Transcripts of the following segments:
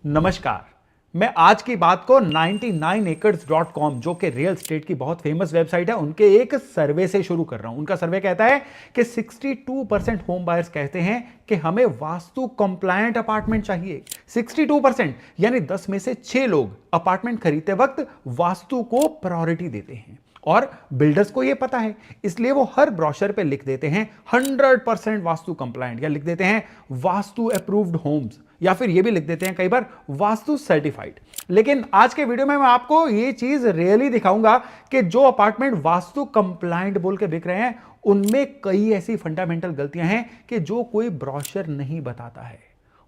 नमस्कार। मैं आज की बात को 99acres.com जो कि रियल स्टेट की बहुत फेमस वेबसाइट है, उनके एक सर्वे से शुरू कर रहा हूं। उनका सर्वे कहता है कि 62% होम बायर्स कहते हैं कि हमें वास्तु कंप्लायंट अपार्टमेंट चाहिए। 62% यानी 10 में से 6 लोग अपार्टमेंट खरीदते वक्त वास्तु को प्रायोरिटी देते हैं और बिल्डर्स को यह पता है, इसलिए वो हर ब्रोशर पे लिख देते हैं 100% वास्तु कंप्लायंट, या लिख देते हैं वास्तु अप्रूव्ड होम्स, या फिर ये भी लिख देते हैं कई बार वास्तु सर्टिफाइड। लेकिन आज के वीडियो में मैं आपको ये चीज रियली दिखाऊंगा कि जो अपार्टमेंट वास्तु कंप्लायंट बोल के बिक रहे हैं उनमें कई ऐसी फंडामेंटल गलतियां हैं कि जो कोई ब्रोशर नहीं बताता है,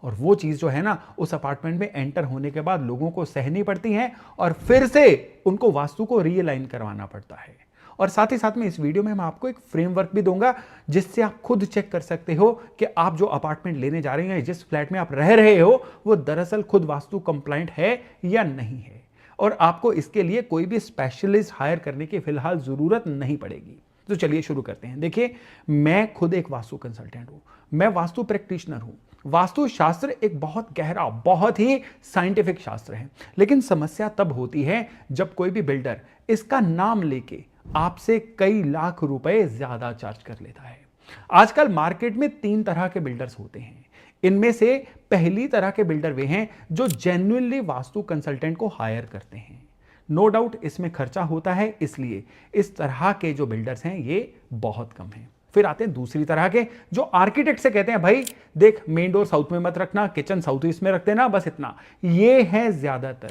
और वो चीज जो है ना, उस अपार्टमेंट में एंटर होने के बाद लोगों को सहनी पड़ती है और फिर से उनको वास्तु को रीअलाइन करवाना पड़ता है। और साथ ही साथ में इस वीडियो में मैं आपको एक फ्रेमवर्क भी दूंगा जिससे आप खुद चेक कर सकते हो कि आप जो अपार्टमेंट लेने जा रहे हैं, जिस फ्लैट में आप रह रहे हो, वो दरअसल खुद वास्तु कंप्लायंट है या नहीं है। और आपको इसके लिए कोई भी स्पेशलिस्ट हायर करने की फिलहाल जरूरत नहीं पड़ेगी। तो चलिए शुरू करते हैं। देखिए, मैं खुद एक वास्तु कंसल्टेंट हूं, मैं वास्तु प्रैक्टिशनर हूं। वास्तु शास्त्र एक बहुत गहरा, बहुत ही साइंटिफिक शास्त्र है, लेकिन समस्या तब होती है जब कोई भी बिल्डर इसका नाम लेके आपसे कई लाख रुपए ज्यादा चार्ज कर लेता है। आजकल मार्केट में 3 तरह के बिल्डर्स होते हैं। इनमें से पहली तरह के बिल्डर वे हैं जो जेन्युइनली वास्तु कंसल्टेंट को हायर करते हैं। नो डाउट इसमें खर्चा होता है, इसलिए इस तरह के जो बिल्डर्स हैं ये बहुत कम हैं। फिर आते हैं दूसरी तरह के जो आर्किटेक्ट से कहते हैं भाई देख, मेन डोर साउथ में मत रखना, किचन साउथ ईस्ट में रख देना, बस इतना। ये है ज्यादातर।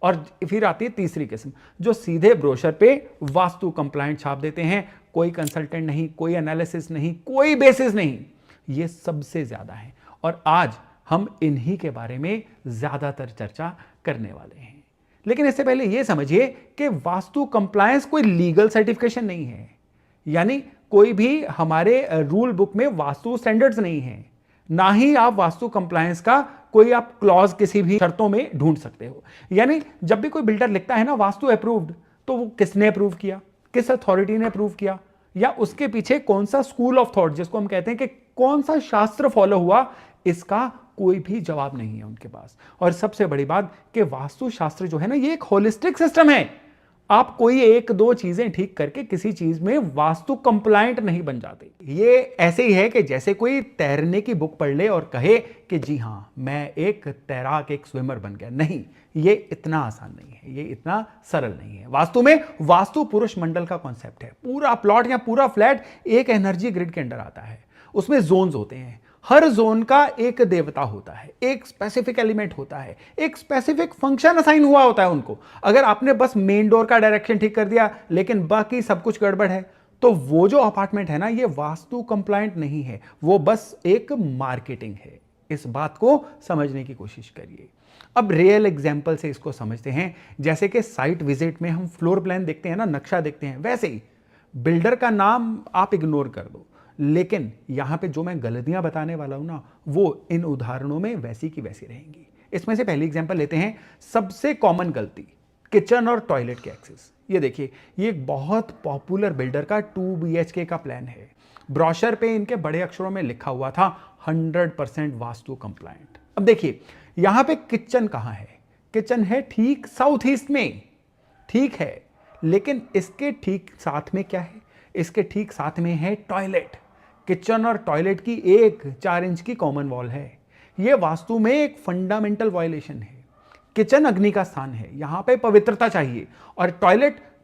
और फिर आती है तीसरी किस्म जो सीधे ब्रोशर पे वास्तु कंप्लायंट छाप देते हैं, कोई कंसल्टेंट नहीं, कोई एनालिसिस नहीं, कोई बेसिस नहीं। ये सबसे ज्यादा है और आज हम इन्हीं के बारे में ज्यादातर चर्चा करने वाले हैं। लेकिन इससे पहले यह समझिए कि वास्तु कंप्लायंस कोई लीगल सर्टिफिकेशन नहीं है, यानी कोई भी हमारे रूल बुक में वास्तु स्टैंडर्ड्स नहीं है, ना ही आप वास्तु कंप्लायंस का कोई आप क्लॉज किसी भी शर्तों में ढूंढ सकते हो। यानी जब भी कोई बिल्डर लिखता है ना वास्तु अप्रूव्ड, तो वो किसने अप्रूव किया, किस अथॉरिटी ने अप्रूव किया, या उसके पीछे कौन सा स्कूल ऑफ थॉट, जिसको हम कहते हैं कि कौन सा शास्त्र फॉलो हुआ, इसका कोई भी जवाब नहीं है उनके पास। और सबसे बड़ी बात कि वास्तु शास्त्र जो है ना, ये एक होलिस्टिक सिस्टम है। आप कोई एक दो चीजें ठीक करके किसी चीज में वास्तु कंप्लायंट नहीं बन जाते। ये ऐसे ही है कि जैसे कोई तैरने की बुक पढ़ ले और कहे कि जी हां मैं एक तैराक, एक स्विमर बन गया। नहीं, ये इतना आसान नहीं है, ये इतना सरल नहीं है। वास्तु में वास्तु पुरुष मंडल का कॉन्सेप्ट है। पूरा प्लॉट या पूरा फ्लैट एक एनर्जी ग्रिड के अंडर आता है। उसमें जोन्स होते हैं, हर जोन का एक देवता होता है, एक स्पेसिफिक एलिमेंट होता है, एक स्पेसिफिक फंक्शन असाइन हुआ होता है उनको। अगर आपने बस मेन डोर का डायरेक्शन ठीक कर दिया लेकिन बाकी सब कुछ गड़बड़ है, तो वो जो अपार्टमेंट है ना, ये वास्तु कंप्लायंट नहीं है, वो बस एक मार्केटिंग है। इस बात को समझने की कोशिश करिए। अब रियल एग्जाम्पल से इसको समझते हैं। जैसे कि साइट विजिट में हम फ्लोर प्लान देखते हैं ना, नक्शा देखते हैं, वैसे ही बिल्डर का नाम आप इग्नोर कर दो, लेकिन यहां पे जो मैं गलतियां बताने वाला हूं ना, वो इन उदाहरणों में वैसी की वैसी रहेंगी। इसमें से पहली एग्जांपल लेते हैं। सबसे कॉमन गलती, किचन और टॉयलेट के एक्सेस। ये देखिए, ये एक बहुत पॉपुलर बिल्डर का 2 BHK का प्लान है। ब्रोशर पे इनके बड़े अक्षरों में लिखा हुआ था 100% वास्तु कंप्लायंट। अब देखिए यहां पे किचन कहां है, किचन है ठीक साउथ ईस्ट में, ठीक है, लेकिन इसके ठीक साथ में क्या है, इसके ठीक साथ में है टॉयलेट। किचन और टॉयलेट की एक 4 इंच की कॉमन वॉल है। यह वास्तु में एक फंडामेंटल वायलेशन है। किचन अग्नि का स्थान है, यहां पे पवित्रता चाहिए, और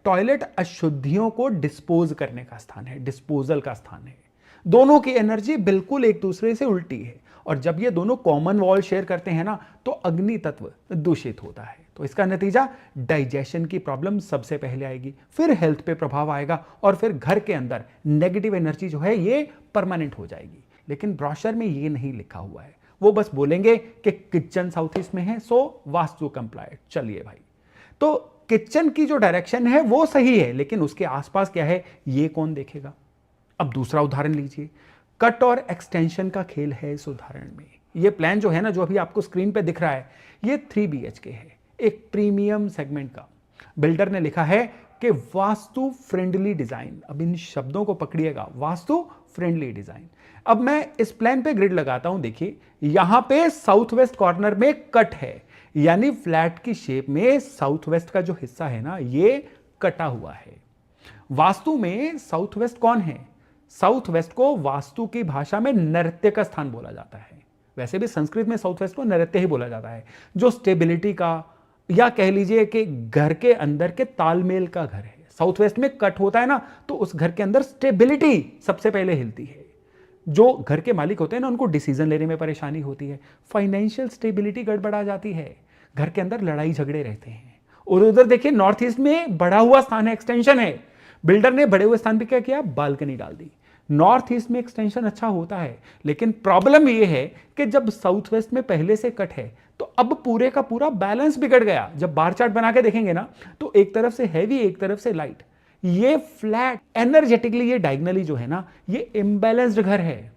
टॉयलेट अशुद्धियों को डिस्पोज करने का स्थान है, डिस्पोजल का स्थान है। दोनों की एनर्जी बिल्कुल एक दूसरे से उल्टी है, और जब ये दोनों कॉमन वॉल शेयर करते हैं ना, तो अग्नि तत्व दूषित होता है। तो इसका नतीजा डाइजेशन की प्रॉब्लम सबसे पहले आएगी, फिर हेल्थ पे प्रभाव आएगा, और फिर घर के अंदर नेगेटिव एनर्जी जो है ये परमानेंट हो जाएगी। लेकिन ब्रोशर में ये नहीं लिखा हुआ है, वो बस बोलेंगे कि किचन साउथ ईस्ट में है, सो वास्तु कंप्लायंट। चलिए भाई, तो किचन की जो डायरेक्शन है वो सही है, लेकिन उसके आसपास क्या है ये कौन देखेगा। अब दूसरा उदाहरण लीजिए। कट और एक्सटेंशन का खेल है इस उदाहरण में। ये प्लान जो है ना, जो अभी आपको स्क्रीन पे दिख रहा है, ये 3 BHK है, एक प्रीमियम सेगमेंट का। बिल्डर ने लिखा है कि वास्तु फ्रेंडली डिजाइन। अब इन शब्दों को पकड़िएगा, वास्तु फ्रेंडली डिजाइन। अब मैं इस प्लान पे ग्रिड लगाता हूं। देखिए यहां पे साउथ वेस्ट कॉर्नर में कट है, यानी फ्लैट की शेप में साउथ वेस्ट का जो हिस्सा है ना, ये कटा हुआ है। वास्तु में साउथ वेस्ट कौन है? साउथ वेस्ट को वास्तु की भाषा में नैऋत्य का स्थान बोला जाता है। वैसे भी संस्कृत में साउथ वेस्ट को नैऋत्य ही बोला जाता है, जो स्टेबिलिटी का, या कह लीजिए कि घर के अंदर के तालमेल का घर है। साउथ वेस्ट में कट होता है ना, तो उस घर के अंदर स्टेबिलिटी सबसे पहले हिलती है। जो घर के मालिक होते हैं ना, उनको डिसीजन लेने में परेशानी होती है, फाइनेंशियल स्टेबिलिटी गड़बड़ा जाती है, घर के अंदर लड़ाई झगड़े रहते हैं। और उधर देखिए नॉर्थ ईस्ट में बढ़ा हुआ स्थान है, एक्सटेंशन है। बिल्डर ने बड़े हुए स्थान पे क्या किया? बालकनी डाल दी। नॉर्थ ईस्ट में एक्सटेंशन अच्छा होता है, लेकिन प्रॉब्लम यह है कि जब साउथ वेस्ट में पहले से कट है, तो अब पूरे का पूरा बैलेंस बिगड़ गया। जब बार चार्ट बना के देखेंगे ना, तो एक तरफ से हैवी, एक तरफ से लाइट। ये फ्लैट एनर्जेटिकली, ये डायगनली जो है ना, ये इम्बैलेंस्ड घर है।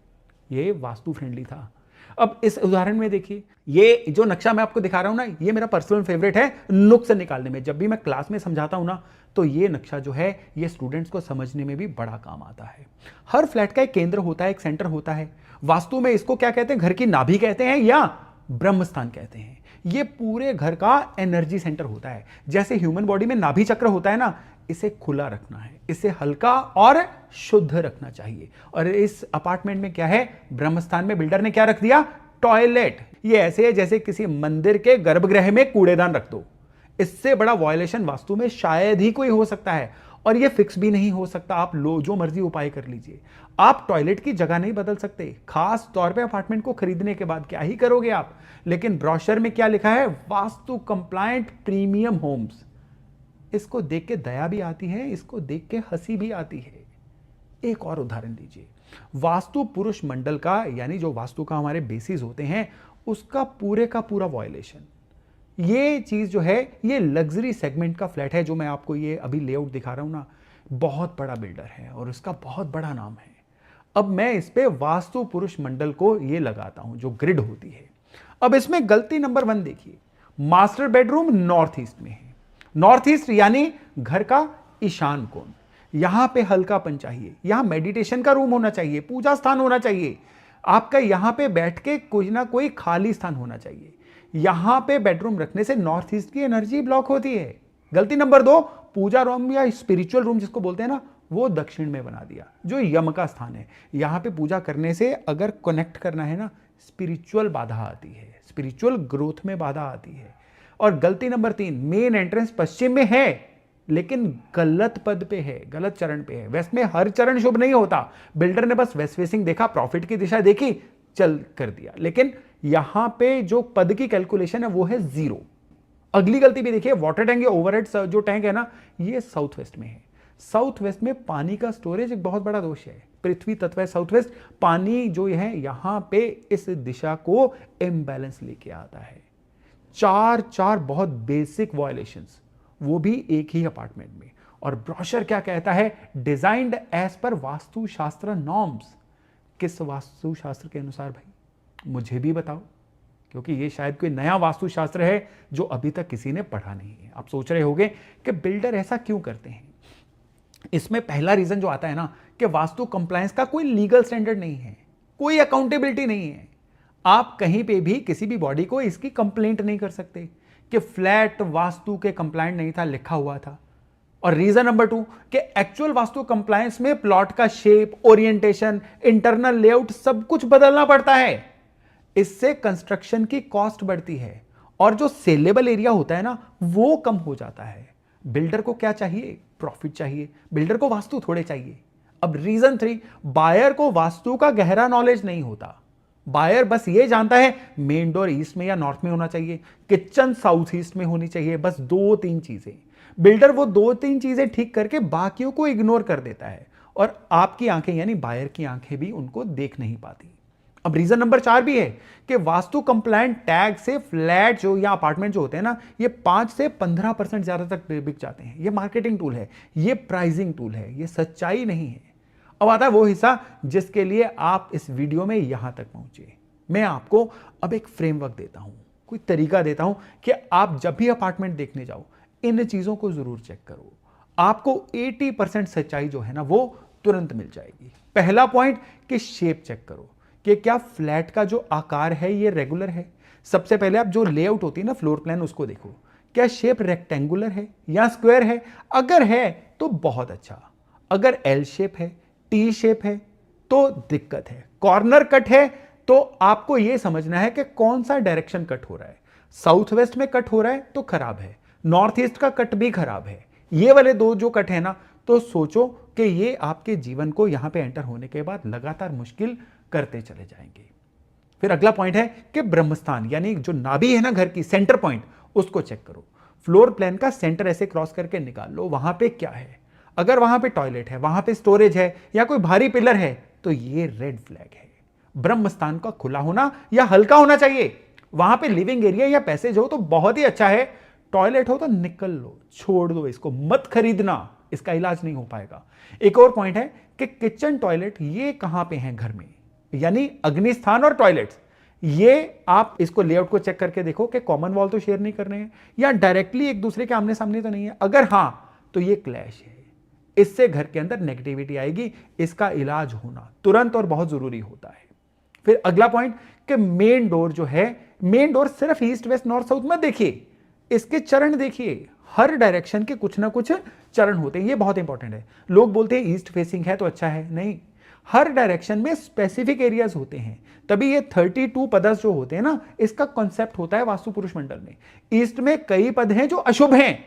ये वास्तु फ्रेंडली था। अब इस उदाहरण में देखिए, ये जो नक्शा मैं आपको दिखा रहा हूं ना, ये मेरा पर्सनल फेवरेट है नुक्स निकालने में। जब भी मैं क्लास में समझाता हूं ना, तो ये नक्शा जो है, ये स्टूडेंट्स को समझने में भी बड़ा काम आता है। हर फ्लैट का एक केंद्र होता है, एक सेंटर होता है। वास्तु में इसको क्या कहते हैं? घर की नाभि कहते हैं या ब्रह्म स्थान कहते हैं। ये पूरे घर का एनर्जी सेंटर होता है। जैसे ह्यूमन बॉडी में नाभि चक्र होता है ना, इसे खुला रखना है, इसे हल्का और शुद्ध रखना चाहिए। और इस अपार्टमेंट में क्या है? ब्रह्मस्थान में बिल्डर ने क्या रख दिया? टॉयलेट। ये ऐसे है जैसे किसी मंदिर के गर्भगृह में कूड़ेदान रख दो। इससे बड़ा वायलेशन वास्तु में शायद ही कोई हो सकता है, और ये फिक्स भी नहीं हो सकता। आप लो जो मर्जी उपाय कर लीजिए, आप टॉयलेट की जगह नहीं बदल सकते। खास तौर पे अपार्टमेंट को खरीदने के बाद क्या ही करोगे आप। लेकिन ब्रोशर में क्या लिखा है? Vastu compliant premium homes. इसको देख के दया भी आती है, इसको देख के हंसी भी आती है। एक और उदाहरण लीजिए, वास्तु पुरुष मंडल का, यानी जो वास्तु का हमारे बेसिस होते हैं, उसका पूरे का पूरा वायलेशन। ये चीज जो है, ये लग्जरी सेगमेंट का फ्लैट है। जो मैं आपको ये अभी लेआउट दिखा रहा हूं ना, बहुत बड़ा बिल्डर है और इसका बहुत बड़ा नाम है। अब मैं इस पे वास्तु पुरुष मंडल को ये लगाता हूं, जो ग्रिड होती है। अब इसमें गलती नंबर 1 देखिए, मास्टर बेडरूम नॉर्थ ईस्ट में है। नॉर्थ ईस्ट यानी घर का ईशान कोण। यहां पे हल्कापन चाहिए, यहां मेडिटेशन का रूम होना चाहिए, पूजा स्थान होना चाहिए। आपका यहां पे बैठ के कोई ना कोई खाली स्थान होना चाहिए। यहां पे बेडरूम रखने से नॉर्थ ईस्ट की एनर्जी ब्लॉक होती है। गलती नंबर 2, पूजा रूम या स्पिरिचुअल रूम जिसको बोलते हैं ना, वो दक्षिण में बना दिया, जो यम का स्थान है। यहां पे पूजा करने से अगर कनेक्ट करना है ना, स्पिरिचुअल बाधा आती है, स्पिरिचुअल ग्रोथ में बाधा आती है। और गलती नंबर 3, मेन एंट्रेंस पश्चिम में है, लेकिन गलत पद पे है, गलत चरण पे है। वेस्ट में हर चरण शुभ नहीं होता। बिल्डर ने बस वेस्ट फेसिंग देखा, प्रॉफिट की दिशा देखी, चल कर दिया। लेकिन यहां पे जो पद की कैलकुलेशन है वो है 0। अगली गलती भी देखिए, वाटर टैंक या ओवरहेड जो टैंक है ना, ये साउथ वेस्ट में है। साउथ वेस्ट में पानी का स्टोरेज एक बहुत बड़ा दोष है। पृथ्वी तत्व है साउथ वेस्ट, पानी जो है यहां पे इस दिशा को इम्बैलेंस लेके आता है। चार बहुत बेसिक वायलेशंस, वो भी एक ही अपार्टमेंट में। और ब्रोशर क्या कहता है? डिजाइन्ड एज पर वास्तुशास्त्र नॉर्म्स। किस वास्तुशास्त्र के अनुसार भाई? मुझे भी बताओ, क्योंकि ये शायद कोई नया वास्तुशास्त्र है जो अभी तक किसी ने पढ़ा नहीं है। आप सोच रहे होंगे कि बिल्डर ऐसा क्यों करते हैं। इसमें पहला रीजन जो आता है ना, कि वास्तु कंप्लायंस का कोई लीगल स्टैंडर्ड नहीं है, कोई अकाउंटेबिलिटी नहीं है। आप कहीं पे भी किसी भी बॉडी को इसकी कंप्लेंट नहीं कर सकते कि फ्लैट वास्तु के कंप्लायंट नहीं था, लिखा हुआ था। और रीजन नंबर 2, कि एक्चुअल वास्तु कंप्लायंस में प्लॉट का शेप, ओरिएंटेशन, इंटरनल लेआउट सब कुछ बदलना पड़ता है। इससे कंस्ट्रक्शन की कॉस्ट बढ़ती है और जो सेलेबल एरिया होता है ना, वो कम हो जाता है। बिल्डर को क्या चाहिए? प्रॉफिट चाहिए। बिल्डर को वास्तु थोड़े चाहिए। अब रीजन 3, बायर को वास्तु का गहरा नॉलेज नहीं होता। बायर बस ये जानता है मेन डोर ईस्ट में या नॉर्थ में होना चाहिए, किचन साउथ ईस्ट में होनी चाहिए, बस 2-3 चीजें। बिल्डर वो 2-3 चीजें ठीक करके बाकियों को इग्नोर कर देता है, और आपकी आंखें यानी बायर की आंखें भी उनको देख नहीं पाती। अब रीजन नंबर 4 भी है कि वास्तु कंप्लायंट टैग से फ्लैट जो या अपार्टमेंट जो होते हैं ना, ये 5 से 15% ज्यादा तक बिक जाते हैं। ये मार्केटिंग टूल है, ये प्राइसिंग टूल है, ये सच्चाई नहीं है। अब आता है वो हिस्सा जिसके लिए आप इस वीडियो में यहां तक पहुंचे। मैं आपको अब एक फ्रेमवर्क देता हूं, कोई तरीका देता हूं कि आप जब भी अपार्टमेंट देखने जाओ, इन चीजों को जरूर चेक करो। आपको 80% सच्चाई जो है ना, वो तुरंत मिल जाएगी। पहला पॉइंट कि शेप चेक करो कि क्या फ्लैट का जो आकार है ये रेगुलर है। सबसे पहले आप जो लेआउट होती है ना फ्लोर प्लान, उसको देखो, क्या शेप रेक्टेंगुलर है या स्क्वायर है? अगर है तो बहुत अच्छा, अगर एल शेप है, टी शेप है तो दिक्कत है, कॉर्नर कट है तो आपको यह समझना है कि कौन सा डायरेक्शन कट हो रहा है। साउथ वेस्ट में कट हो रहा है तो खराब है, नॉर्थ ईस्ट का कट भी खराब है, ये वाले दो जो कट है ना, तो सोचो कि ये आपके जीवन को यहां पे एंटर होने के बाद लगातार मुश्किल करते चले जाएंगे। फिर अगला पॉइंट है कि ब्रह्मस्थान यानी जो नाभि है ना घर की, सेंटर पॉइंट, उसको चेक करो। फ्लोर प्लान का सेंटर ऐसे क्रॉस करके निकाल लो, वहां पे क्या है। अगर वहां पे टॉयलेट है, वहां पे स्टोरेज है या कोई भारी पिलर है तो ये रेड फ्लैग है। ब्रह्मस्थान का खुला होना या हल्का होना चाहिए। वहां पे लिविंग एरिया या पैसेज हो तो बहुत ही अच्छा है, टॉयलेट हो तो निकल लो, छोड़ दो, इसको मत खरीदना, इसका इलाज नहीं हो पाएगा। एक और पॉइंट है कि किचन टॉयलेट ये कहां पे हैं घर में, यानी अग्निस्थान और टॉयलेट्स, ये आप इसको लेआउट को चेक करके देखो कि कॉमन वॉल तो शेयर नहीं कर रहे हैं या डायरेक्टली एक दूसरे के आमने सामने तो नहीं है। अगर हां तो ये क्लैश है, इससे घर के अंदर नेगेटिविटी आएगी, इसका इलाज होना तुरंत और बहुत जरूरी होता है। फिर अगला पॉइंट कि मेन डोर जो है, मेन डोर सिर्फ ईस्ट वेस्ट नॉर्थ साउथ मत देखिए, इसके चरण देखिए, हर डायरेक्शन के कुछ ना कुछ चरण होते हैं, ये बहुत इंपॉर्टेंट है। लोग बोलते हैं ईस्ट फेसिंग है तो अच्छा है, नहीं, हर डायरेक्शन में स्पेसिफिक एरियाज होते हैं, तभी ये 32 पदस जो होते हैं ना, इसका कॉन्सेप्ट होता है वास्तु पुरुष मंडल में। ईस्ट में कई पद हैं जो अशुभ हैं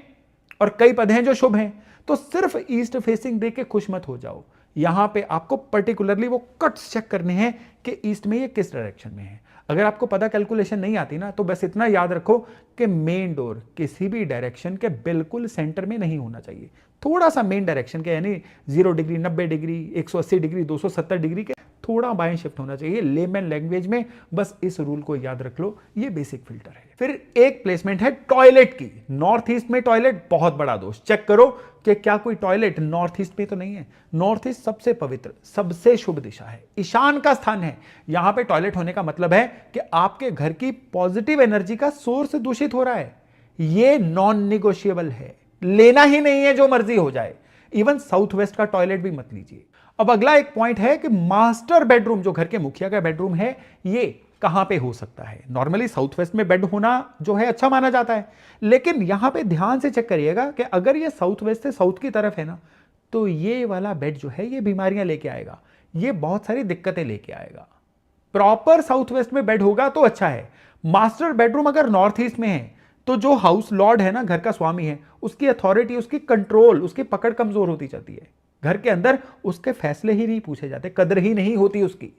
और कई पद हैं जो शुभ हैं, तो सिर्फ ईस्ट फेसिंग देख के खुश मत हो जाओ, यहां पे आपको पर्टिकुलरली वो कट्स चेक करने हैं कि ईस्ट में ये किस डायरेक्शन में है। अगर आपको पता कैलकुलेशन नहीं आती ना, तो बस इतना याद रखो कि मेन डोर किसी भी डायरेक्शन के बिल्कुल सेंटर में नहीं होना चाहिए, थोड़ा सा मेन डायरेक्शन के, यानी 0 डिग्री, 90 डिग्री, 180 डिग्री, 270 डिग्री के थोड़ा बाएं शिफ्ट होना चाहिए। लेमन लैंग्वेज में बस इस रूल को याद रख लो, ये बेसिक फिल्टर है। फिर एक प्लेसमेंट है टॉयलेट की। नॉर्थ ईस्ट में टॉयलेट बहुत बड़ा दोष, चेक करो कि क्या कोई टॉयलेट नॉर्थ ईस्ट में तो नहीं है। नॉर्थ ईस्ट सबसे पवित्र, सबसे शुभ दिशा है, ईशान का स्थान है। यहां पे टॉयलेट होने का मतलब है कि आपके घर की पॉजिटिव एनर्जी का सोर्स दूषित हो रहा है, ये नॉन निगोशिएबल है, लेना ही नहीं है, जो मर्जी हो जाए। इवन साउथ वेस्ट का टॉयलेट भी मत लीजिए। अब अगला एक पॉइंट है कि मास्टर बेडरूम, जो घर के मुखिया का बेडरूम है, ये कहां पे हो सकता है। नॉर्मली साउथ वेस्ट में बेड होना जो है अच्छा माना जाता है, लेकिन यहां पे ध्यान से चेक करिएगा कि अगर ये साउथ वेस्ट से साउथ की तरफ है ना, तो ये वाला बेड जो है ये बीमारियां लेके आएगा, ये बहुत सारी दिक्कतें लेके आएगा। प्रॉपर साउथ वेस्ट में बेड होगा तो अच्छा है। मास्टर बेडरूम अगर नॉर्थ ईस्ट में है तो जो हाउस लॉर्ड है ना, घर का स्वामी है, उसकी अथॉरिटी, उसकी कंट्रोल, उसकी पकड़ कमजोर होती जाती है। घर के अंदर उसके फैसले ही नहीं पूछे जाते, कदर ही नहीं होती उसकी।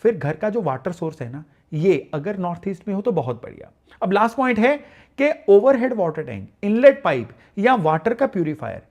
फिर घर का जो वाटर सोर्स है ना, ये अगर नॉर्थ ईस्ट में हो तो बहुत बढ़िया। अब लास्ट पॉइंट है कि overhead water tank, inlet pipe या वाटर का प्यूरिफायर,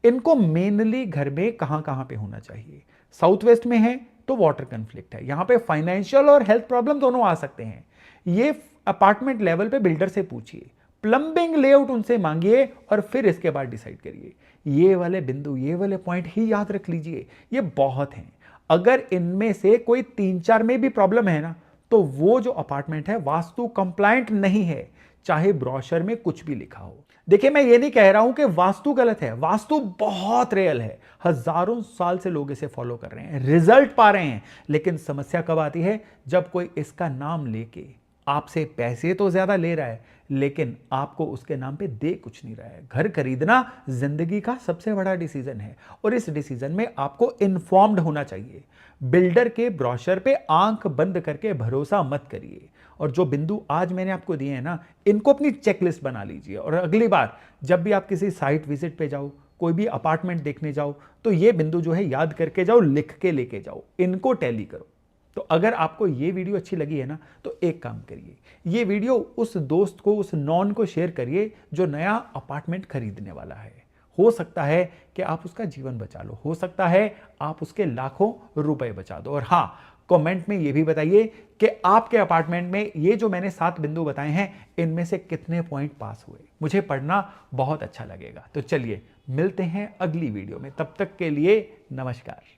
इनको मेनली घर में कहां कहां पे होना चाहिए। साउथ वेस्ट में है तो वाटर कंफ्लिक्ट है, यहां पे फाइनेंशियल और हेल्थ प्रॉब्लम दोनों आ सकते हैं। ये अपार्टमेंट लेवल पे बिल्डर से पूछिए, प्लम्बिंग लेआउट उनसे मांगिए और फिर इसके बाद डिसाइड करिए। ये वाले बिंदु, ये वाले पॉइंट ही याद रख लीजिए, ये बहुत हैं। अगर इनमें से कोई 3-4 में भी प्रॉब्लम है ना, तो वो जो अपार्टमेंट है वास्तु कंप्लायंट नहीं है, चाहे ब्रोशर में कुछ भी लिखा हो। देखिए, मैं ये नहीं कह रहा हूं कि वास्तु गलत है, वास्तु बहुत रियल है, हजारों साल से लोग इसे फॉलो कर रहे हैं, रिजल्ट पा रहे हैं। लेकिन समस्या कब आती है, जब कोई इसका नाम लेके आपसे पैसे तो ज्यादा ले रहा है, लेकिन आपको उसके नाम पे दे कुछ नहीं रहा है। घर खरीदना जिंदगी का सबसे बड़ा डिसीजन है और इस डिसीजन में आपको इन्फॉर्म्ड होना चाहिए। बिल्डर के ब्रोशर पे आंख बंद करके भरोसा मत करिए। और जो बिंदु आज मैंने आपको दिए हैं ना, इनको अपनी चेकलिस्ट बना लीजिए और अगली बार जब भी आप किसी साइट विजिट पे जाओ, कोई भी अपार्टमेंट देखने जाओ, तो ये बिंदु जो है याद करके जाओ, लिख के लेके जाओ, इनको टैली करो। तो अगर आपको ये वीडियो अच्छी लगी है ना, तो एक काम करिए, ये वीडियो उस दोस्त को, उस नॉन को शेयर करिए जो नया अपार्टमेंट खरीदने वाला है। हो सकता है कि आप उसका जीवन बचा लो, हो सकता है आप उसके लाखों रुपए बचा दो। और हां, कमेंट में ये भी बताइए कि आपके अपार्टमेंट में ये जो मैंने 7 बिंदु बताए हैं, इनमें से कितने पॉइंट पास हुए, मुझे पढ़ना बहुत अच्छा लगेगा। तो चलिए मिलते हैं अगली वीडियो में, तब तक के लिए नमस्कार।